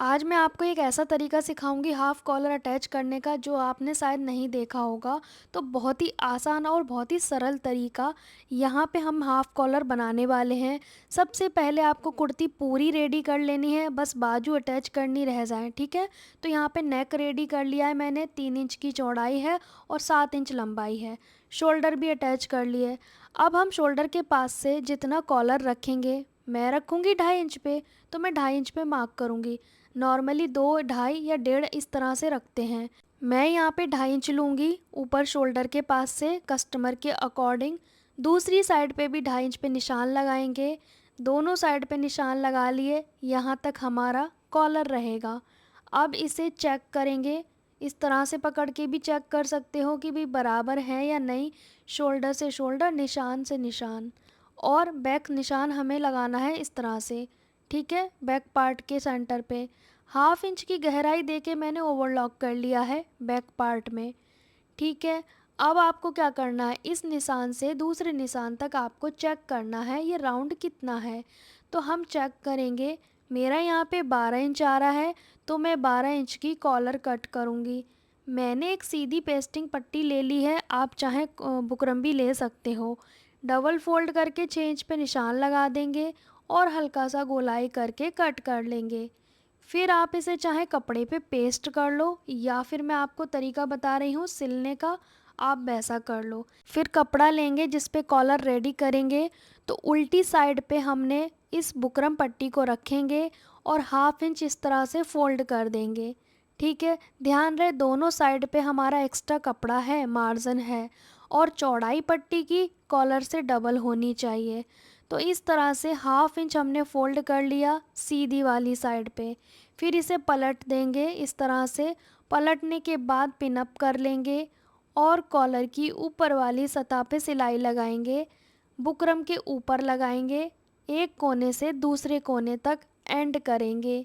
आज मैं आपको एक ऐसा तरीका सिखाऊंगी हाफ कॉलर अटैच करने का जो आपने शायद नहीं देखा होगा। तो बहुत ही आसान और बहुत ही सरल तरीका यहाँ पे हम हाफ कॉलर बनाने वाले हैं। सबसे पहले आपको कुर्ती पूरी रेडी कर लेनी है, बस बाजू अटैच करनी रह जाए, ठीक है। तो यहाँ पे नेक रेडी कर लिया है मैंने, 3 इंच की चौड़ाई है और 7 इंच लंबाई है। शोल्डर भी अटैच कर लिए। अब हम शोल्डर के पास से जितना कॉलर रखेंगे, मैं रखूँगी 2.5 इंच पे, तो मैं 2.5 इंच पे मार्क करूँगी। नॉर्मली 2, 2.5 या 1.5 इस तरह से रखते हैं। मैं यहाँ पे 2.5 इंच लूँगी ऊपर शोल्डर के पास से कस्टमर के अकॉर्डिंग। दूसरी साइड पे भी 2.5 इंच पे निशान लगाएंगे। दोनों साइड पे निशान लगा लिए, यहाँ तक हमारा कॉलर रहेगा। अब इसे चेक करेंगे, इस तरह से पकड़ के भी चेक कर सकते हो कि भाई बराबर है या नहीं। शोल्डर से शोल्डर, निशान से निशान, और बैक निशान हमें लगाना है इस तरह से, ठीक है। बैक पार्ट के सेंटर पे 1/2 इंच की गहराई देके मैंने ओवरलॉक कर लिया है बैक पार्ट में, ठीक है। अब आपको क्या करना है, इस निशान से दूसरे निशान तक आपको चेक करना है ये राउंड कितना है। तो हम चेक करेंगे, मेरा यहाँ पे 12 इंच आ रहा है, तो मैं 12 इंच की कॉलर कट करूँगी। मैंने एक सीधी पेस्टिंग पट्टी ले ली है, आप चाहें बुकरम भी ले सकते हो। डबल फोल्ड करके 6 इंच पे निशान लगा देंगे और हल्का सा गोलाई करके कट कर लेंगे। फिर आप इसे चाहे कपड़े पे पेस्ट कर लो या फिर मैं आपको तरीका बता रही हूँ सिलने का, आप वैसा कर लो। फिर कपड़ा लेंगे जिस पे कॉलर रेडी करेंगे, तो उल्टी साइड पे हमने इस बुकरम पट्टी को रखेंगे और 1/2 इंच इस तरह से फोल्ड कर देंगे, ठीक है। ध्यान रहे दोनों साइड पे हमारा एक्स्ट्रा कपड़ा है, मार्जिन है, और चौड़ाई पट्टी की कॉलर से डबल होनी चाहिए। तो इस तरह से 1/2 इंच हमने फोल्ड कर लिया सीधी वाली साइड पे। फिर इसे पलट देंगे इस तरह से। पलटने के बाद पिन अप कर लेंगे और कॉलर की ऊपर वाली सतह पे सिलाई लगाएंगे। बुकरम के ऊपर लगाएंगे, एक कोने से दूसरे कोने तक एंड करेंगे।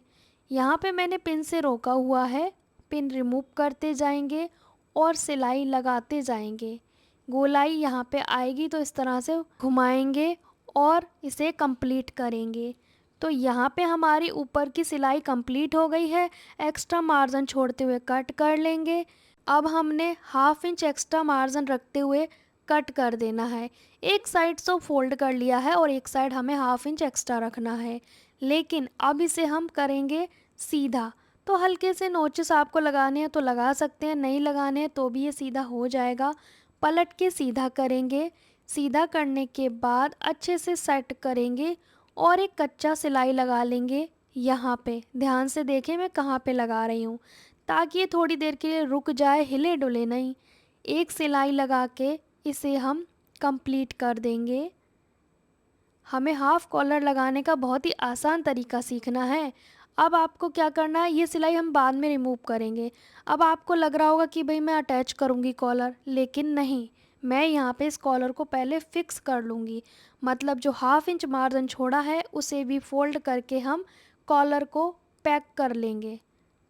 यहाँ पे मैंने पिन से रोका हुआ है, पिन रिमूव करते जाएंगे और सिलाई लगाते जाएंगे। गोलाई यहाँ पे आएगी तो इस तरह से घुमाएंगे और इसे कंप्लीट करेंगे। तो यहाँ पे हमारी ऊपर की सिलाई कंप्लीट हो गई है। एक्स्ट्रा मार्जिन छोड़ते हुए कट कर लेंगे। अब हमने 1/2 इंच एक्स्ट्रा मार्जिन रखते हुए कट कर देना है। एक साइड तो फोल्ड कर लिया है और एक साइड हमें 1/2 इंच एक्स्ट्रा रखना है, लेकिन अब इसे हम करेंगे सीधा। तो हल्के से नोचेस आपको लगाने हैं तो लगा सकते हैं, नहीं लगाने हैं तो भी ये सीधा हो जाएगा। पलट के सीधा करेंगे। सीधा करने के बाद अच्छे से सेट करेंगे और एक कच्चा सिलाई लगा लेंगे। यहाँ पे ध्यान से देखें मैं कहाँ पे लगा रही हूँ, ताकि ये थोड़ी देर के लिए रुक जाए, हिले डुले नहीं। एक सिलाई लगा के इसे हम कंप्लीट कर देंगे। हमें हाफ कॉलर लगाने का बहुत ही आसान तरीका सीखना है। अब आपको क्या करना है, ये सिलाई हम बाद में रिमूव करेंगे। अब आपको लग रहा होगा कि भाई मैं अटैच करूँगी कॉलर, लेकिन नहीं, मैं यहाँ पे इस कॉलर को पहले फिक्स कर लूँगी। मतलब जो 1/2 इंच मार्जिन छोड़ा है उसे भी फोल्ड करके हम कॉलर को पैक कर लेंगे,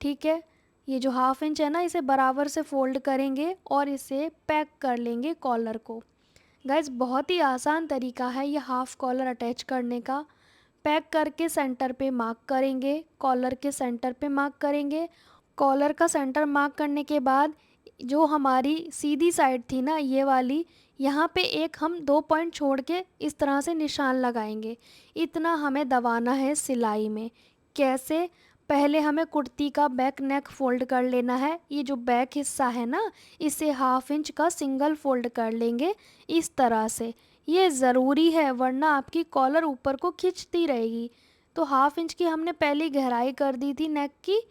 ठीक है। ये जो 1/2 इंच है ना, इसे बराबर से फोल्ड करेंगे और इसे पैक कर लेंगे कॉलर को। गाइज बहुत ही आसान तरीका है ये हाफ कॉलर अटैच करने का। पैक करके सेंटर पे मार्क करेंगे, कॉलर के सेंटर पे मार्क करेंगे। कॉलर का सेंटर मार्क करने के बाद जो हमारी सीधी साइड थी ना ये वाली, यहाँ पे एक हम 2 पॉइंट छोड़ के इस तरह से निशान लगाएंगे। इतना हमें दबाना है सिलाई में। कैसे, पहले हमें कुर्ती का बैक नेक फोल्ड कर लेना है। ये जो बैक हिस्सा है ना, इसे 1/2 इंच का सिंगल फोल्ड कर लेंगे इस तरह से। ये ज़रूरी है वरना आपकी कॉलर ऊपर को खिंचती रहेगी। तो 1/2 इंच की हमने पहली गहराई कर दी थी नेक की,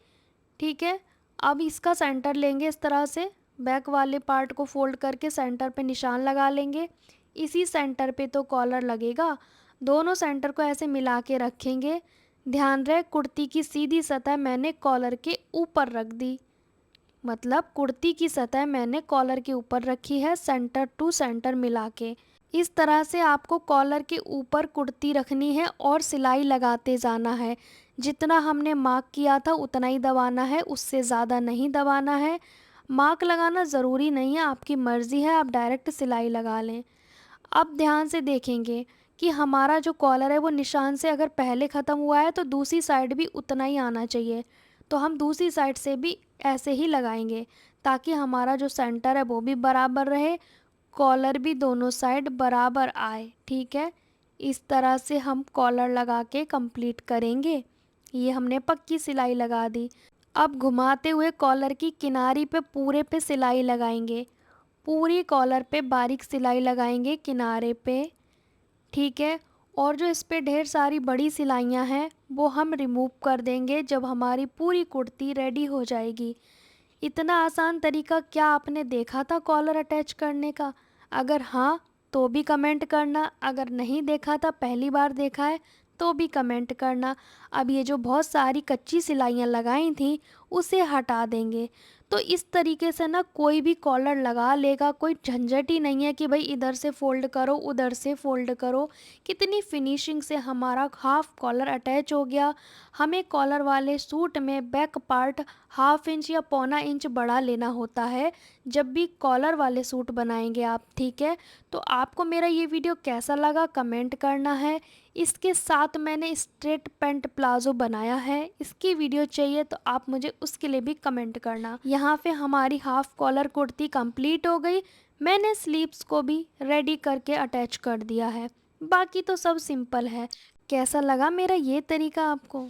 ठीक है। अब इसका सेंटर लेंगे इस तरह से, बैक वाले पार्ट को फोल्ड करके सेंटर पे निशान लगा लेंगे। इसी सेंटर पे तो कॉलर लगेगा। दोनों सेंटर को ऐसे मिला के रखेंगे। ध्यान रहे कुर्ती की सीधी सतह मैंने कॉलर के ऊपर रख दी, मतलब कुर्ती की सतह मैंने कॉलर के ऊपर रखी है, सेंटर टू सेंटर मिला के। इस तरह से आपको कॉलर के ऊपर कुर्ती रखनी है और सिलाई लगाते जाना है। जितना हमने मार्क किया था उतना ही दबाना है, उससे ज़्यादा नहीं दबाना है। मार्क लगाना ज़रूरी नहीं है, आपकी मर्ज़ी है, आप डायरेक्ट सिलाई लगा लें। अब ध्यान से देखेंगे कि हमारा जो कॉलर है वो निशान से अगर पहले ख़त्म हुआ है तो दूसरी साइड भी उतना ही आना चाहिए। तो हम दूसरी साइड से भी ऐसे ही लगाएंगे ताकि हमारा जो सेंटर है वो भी बराबर रहे, कॉलर भी दोनों साइड बराबर आए। ठीक है, इस तरह से हम कॉलर लगा के कंप्लीट करेंगे। ये हमने पक्की सिलाई लगा दी। अब घुमाते हुए कॉलर की किनारी पे पूरे पे सिलाई लगाएंगे, पूरी कॉलर पे बारीक सिलाई लगाएंगे किनारे पे। ठीक है, और जो इस पे ढेर सारी बड़ी सिलाइयाँ हैं वो हम रिमूव कर देंगे जब हमारी पूरी कुर्ती रेडी हो जाएगी। इतना आसान तरीका क्या आपने देखा था कॉलर अटैच करने का? अगर हाँ तो भी कमेंट करना, अगर नहीं देखा था, पहली बार देखा है तो भी कमेंट करना। अब ये जो बहुत सारी कच्ची सिलाइयाँ लगाई थी उसे हटा देंगे। तो इस तरीके से ना कोई भी कॉलर लगा लेगा, कोई झंझट ही नहीं है कि भाई इधर से फ़ोल्ड करो उधर से फ़ोल्ड करो। कितनी फिनिशिंग से हमारा हाफ कॉलर अटैच हो गया। हमें कॉलर वाले सूट में बैक पार्ट हाफ इंच या पौना इंच बढ़ा लेना होता है जब भी कॉलर वाले सूट बनाएंगे आप। ठीक है, तो आपको मेरा ये वीडियो कैसा लगा कमेंट करना है। इसके साथ मैंने स्ट्रेट पैंट प्लाजो बनाया है, इसकी वीडियो चाहिए तो आप मुझे उसके लिए भी कमेंट करना। यहाँ पे हमारी हाफ कॉलर कुर्ती कंप्लीट हो गई। मैंने स्लीव्स को भी रेडी करके अटैच कर दिया है। बाकी तो सब सिंपल है। कैसा लगा मेरा ये तरीका आपको?